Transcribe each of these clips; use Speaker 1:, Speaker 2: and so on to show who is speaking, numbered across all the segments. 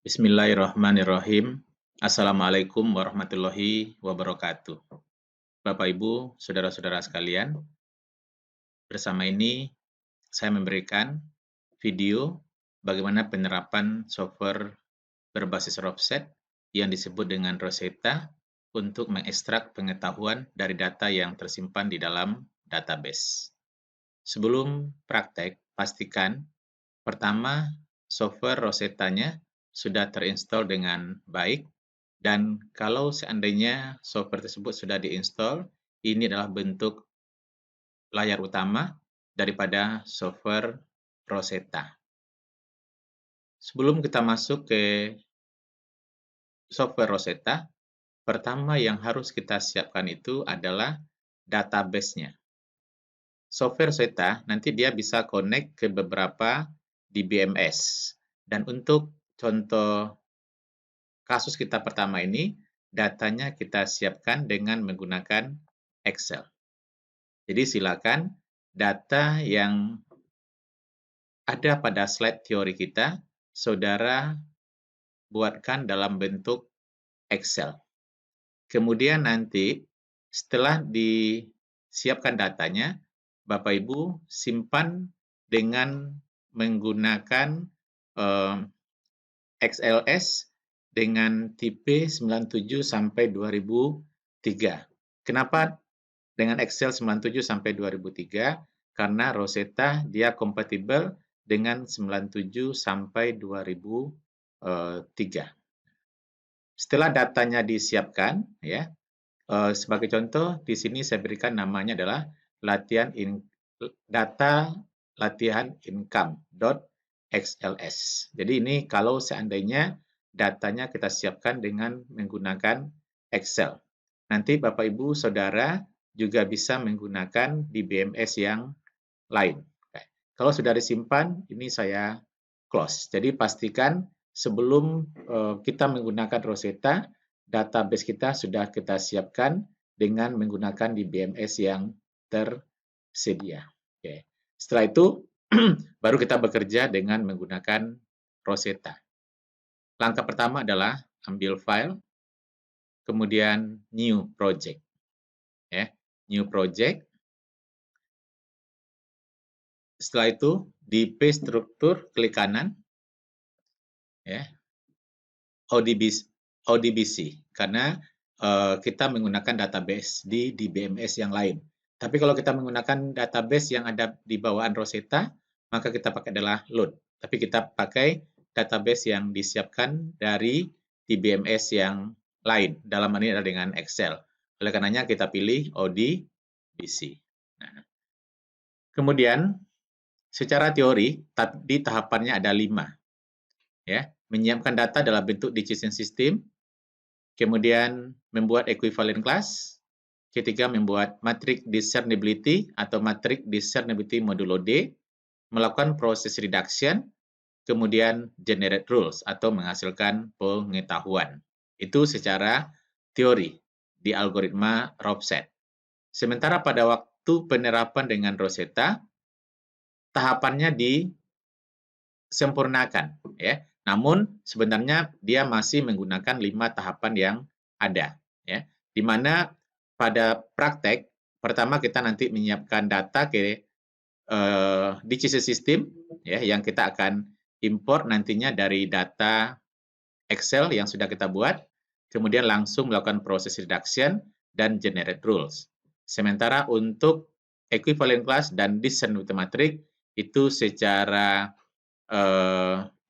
Speaker 1: Bismillahirrahmanirrahim. Assalamualaikum warahmatullahi wabarakatuh. Bapak, Ibu, saudara-saudara sekalian, bersama ini saya memberikan video bagaimana penerapan software berbasis Robset yang disebut dengan Rosetta untuk mengekstrak pengetahuan dari data yang tersimpan di dalam database. Sebelum praktek, pastikan pertama software Rosetta-nya sudah terinstall dengan baik. Dan kalau seandainya software tersebut sudah diinstal, ini adalah bentuk layar utama daripada software Rosetta. Sebelum kita masuk ke software Rosetta, pertama yang harus kita siapkan itu adalah database-nya. Software Rosetta nanti dia bisa connect ke beberapa DBMS. Dan untuk contoh kasus kita pertama ini, datanya kita siapkan dengan menggunakan Excel. Jadi silakan data yang ada pada slide teori kita, saudara buatkan dalam bentuk Excel. Kemudian nanti setelah disiapkan datanya, Bapak Ibu simpan dengan menggunakan XLS dengan tipe 97 sampai 2003. Kenapa dengan Excel 97 sampai 2003? Karena Rosetta dia kompatibel dengan 97 sampai 2003. Setelah datanya disiapkan, ya, sebagai contoh di sini saya berikan namanya adalah data latihan income.xls. Jadi ini kalau seandainya datanya kita siapkan dengan menggunakan Excel. Nanti Bapak Ibu Saudara juga bisa menggunakan di BMS yang lain. Kalau sudah disimpan, ini saya close. Jadi pastikan sebelum kita menggunakan Rosetta, database kita sudah kita siapkan dengan menggunakan di BMS yang tersedia. Oke. Setelah itu, baru kita bekerja dengan menggunakan Rosetta. Langkah pertama adalah ambil file, kemudian new project. Ya, new project. Setelah itu, di paste struktur, klik kanan. Ya, ODBC, karena kita menggunakan database di BMS yang lain. Tapi kalau kita menggunakan database yang ada di bawaan Rosetta, maka kita pakai adalah load. Tapi kita pakai database yang disiapkan dari DBMS yang lain. Dalam hal ini adalah dengan Excel. Oleh karenanya kita pilih ODBC. Nah, kemudian secara teori di tahapannya ada 5. Ya, menyiapkan data dalam bentuk decision system, kemudian membuat equivalent class, ketiga membuat matrix discernibility atau matrix discernibility modulo D, melakukan proses reduction, kemudian generate rules atau menghasilkan pengetahuan. Itu secara teori di algoritma Robset. Sementara pada waktu penerapan dengan Rosetta, tahapannya disempurnakan, ya. Namun sebenarnya dia masih menggunakan 5 tahapan yang ada, ya. Di mana pada praktek pertama kita nanti menyiapkan data ke decision system, ya, yang kita akan import nantinya dari data Excel yang sudah kita buat, kemudian langsung melakukan proses reduction dan generate rules. Sementara untuk equivalent class dan discernment matrix itu secara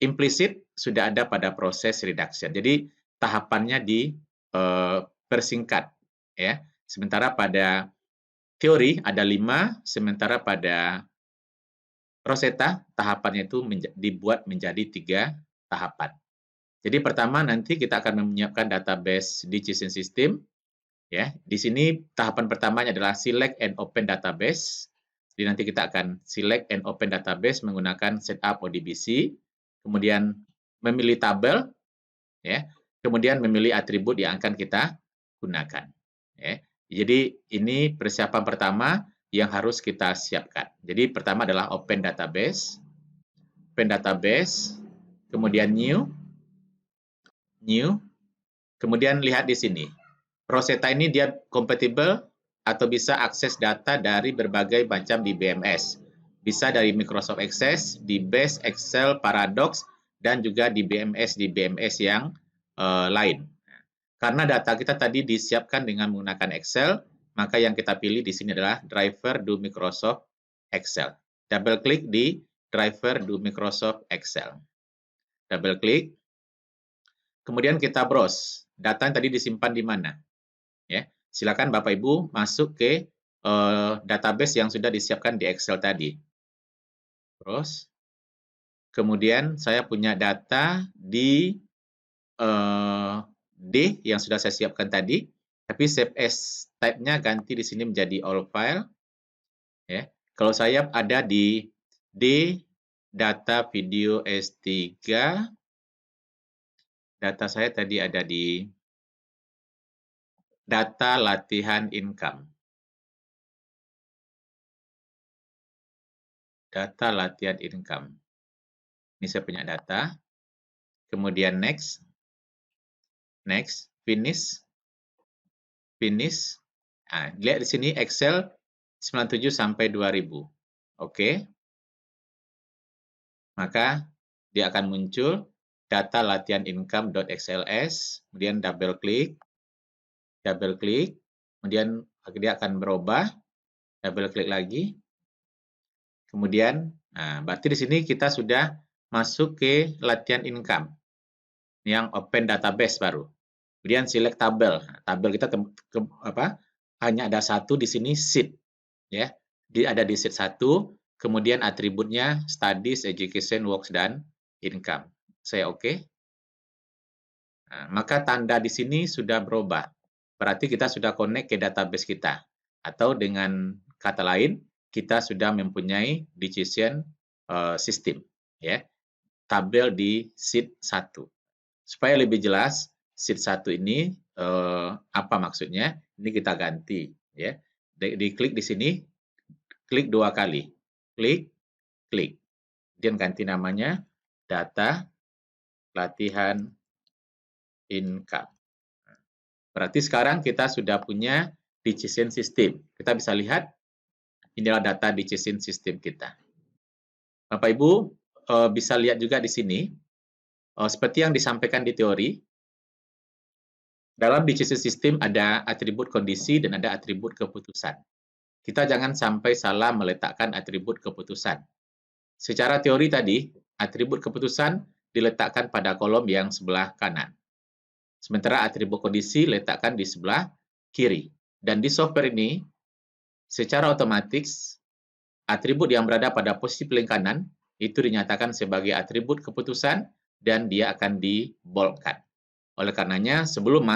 Speaker 1: implisit sudah ada pada proses reduction. Jadi tahapannya dipersingkat, ya. Sementara pada teori ada 5, sementara pada Rosetta tahapannya itu dibuat menjadi 3 tahapan. Jadi pertama nanti kita akan menyiapkan database decision system. Ya, di sini tahapan pertamanya adalah select and open database. Jadi nanti kita akan select and open database menggunakan setup ODBC, kemudian memilih tabel, ya, kemudian memilih atribut yang akan kita gunakan. Ya. Jadi ini persiapan pertama yang harus kita siapkan. Jadi pertama adalah open database, kemudian new, new. Kemudian lihat di sini. Rosetta ini dia compatible atau bisa akses data dari berbagai macam DBMS. Bisa dari Microsoft Access, DBase, Excel, Paradox, dan juga DBMS yang lain. Karena data kita tadi disiapkan dengan menggunakan Excel, maka yang kita pilih di sini adalah driver do Microsoft Excel. Double klik di driver do Microsoft Excel. Double klik. Kemudian kita browse. Data yang tadi disimpan di mana? Ya, silakan Bapak Ibu masuk ke database yang sudah disiapkan di Excel tadi. Browse. Kemudian saya punya data di D yang sudah saya siapkan tadi, tapi save as type-nya ganti di sini menjadi all file. Ya. Kalau saya ada di D data video S3, data saya tadi ada di data latihan income. Data latihan income. Ini saya punya data. Kemudian next. Next, finish. Finish. Nah, lihat di sini Excel 97 sampai 2000. Oke. Maka dia akan muncul data latihan income.xls, kemudian double klik, kemudian dia akan berubah, double klik lagi. Kemudian, nah, berarti di sini kita sudah masuk ke latihan income yang open database baru. Kemudian select tabel. Tabel kita hanya ada satu di sini sheet, ya. Ada di sheet 1, kemudian atributnya studies, education, works dan income. Saya oke. Nah, maka tanda di sini sudah berubah. Berarti kita sudah connect ke database kita. Atau dengan kata lain, kita sudah mempunyai decision system, ya. Tabel di sheet 1. Supaya lebih jelas, sheet 1 ini apa maksudnya? Ini kita ganti, ya. Diklik di sini, klik 2 kali. Klik. Kemudian ganti namanya data latihan income. Berarti sekarang kita sudah punya decision system. Kita bisa lihat inilah data decision system kita. Bapak Ibu bisa lihat juga di sini, seperti yang disampaikan di teori, dalam decision system ada atribut kondisi dan ada atribut keputusan. Kita jangan sampai salah meletakkan atribut keputusan. Secara teori tadi, atribut keputusan diletakkan pada kolom yang sebelah kanan. Sementara atribut kondisi letakkan di sebelah kiri. Dan di software ini, secara otomatis, atribut yang berada pada posisi paling kanan itu dinyatakan sebagai atribut keputusan dan dia akan diboldkan. Oleh karenanya, sebelum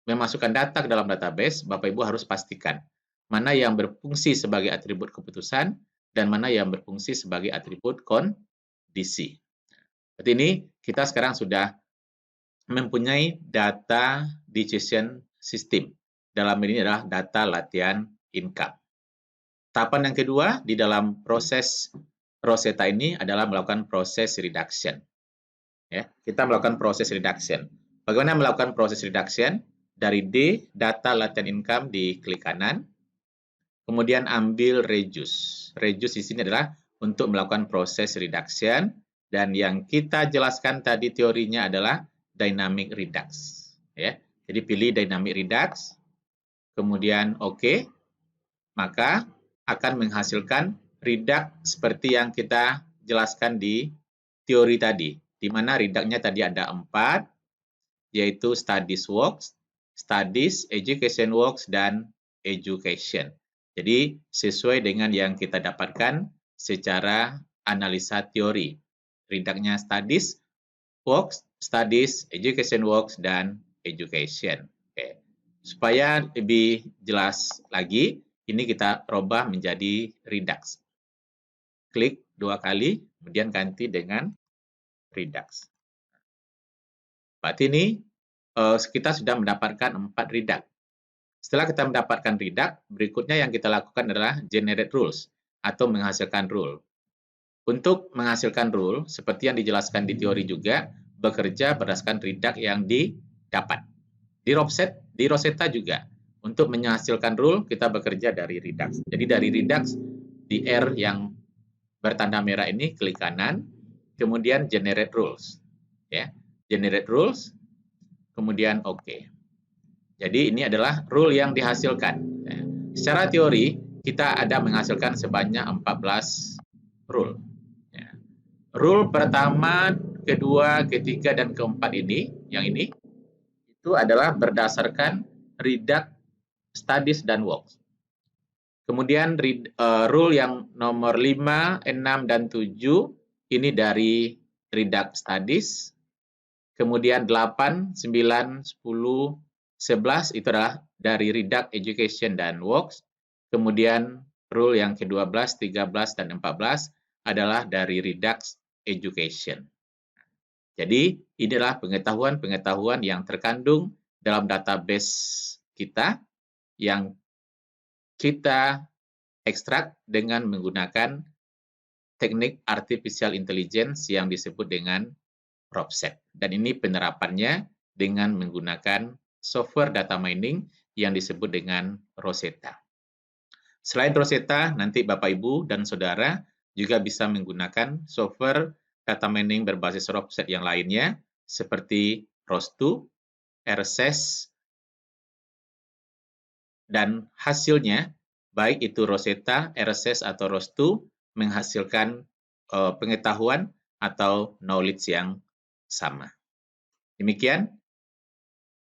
Speaker 1: memasukkan data ke dalam database, Bapak Ibu harus pastikan mana yang berfungsi sebagai atribut keputusan dan mana yang berfungsi sebagai atribut kondisi. Seperti ini, kita sekarang sudah mempunyai data decision system. Dalam ini adalah data latihan income. Tahapan yang kedua di dalam proses Rosetta ini adalah melakukan proses reduction. Ya, kita melakukan proses reduction. Bagaimana melakukan proses reduction? Dari D, data latihan income di klik kanan. Kemudian ambil reduce. Reduce di sini adalah untuk melakukan proses reduction. Dan yang kita jelaskan tadi teorinya adalah dynamic redux. Ya, jadi pilih dynamic redux. Kemudian OK. Maka akan menghasilkan redux seperti yang kita jelaskan di teori tadi. Di mana reducnya tadi ada 4, yaitu studies works, studies, education works, dan education. Jadi sesuai dengan yang kita dapatkan secara analisa teori. Reducnya studies works, studies, education works, dan education. Oke. Supaya lebih jelas lagi, ini kita rubah menjadi redux. Klik 2 kali, kemudian ganti dengan redux. Berarti ini kita sudah mendapatkan 4 redux. Setelah kita mendapatkan redux, berikutnya yang kita lakukan adalah generate rules atau menghasilkan rule. Untuk menghasilkan rule, seperti yang dijelaskan di teori juga, bekerja berdasarkan redact yang didapat. Di Rosetta juga, untuk menghasilkan rule, kita bekerja dari Redux. Jadi dari Redux, di R yang bertanda merah ini, klik kanan, kemudian Generate Rules. Ya, Generate Rules, kemudian OK. Jadi ini adalah rule yang dihasilkan. Ya. Secara teori, kita ada menghasilkan sebanyak 14 rule. Ya. Rule pertama, kedua, ketiga, dan keempat ini, yang ini, itu adalah berdasarkan redact, studies, dan works. Kemudian rule yang nomor 5, 6, dan 7 ini dari redact studies. Kemudian 8, 9, 10, 11 itu adalah dari redact education dan works. Kemudian rule yang ke-12, 13, dan 14 adalah dari redact education. Jadi, inilah pengetahuan-pengetahuan yang terkandung dalam database kita yang kita ekstrak dengan menggunakan teknik artificial intelligence yang disebut dengan PropSet. Dan ini penerapannya dengan menggunakan software data mining yang disebut dengan Rosetta. Selain Rosetta, nanti Bapak, Ibu, dan Saudara juga bisa menggunakan software data mining berbasis PropSet yang lainnya, seperti ROS2, RSS, dan hasilnya, baik itu Rosetta, RSS, atau ROS2, menghasilkan pengetahuan atau knowledge yang sama. Demikian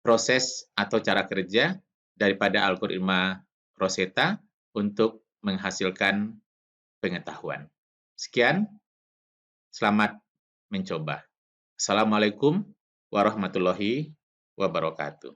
Speaker 1: proses atau cara kerja daripada algoritma Rosetta untuk menghasilkan pengetahuan. Sekian, selamat mencoba. Assalamualaikum warahmatullahi wabarakatuh.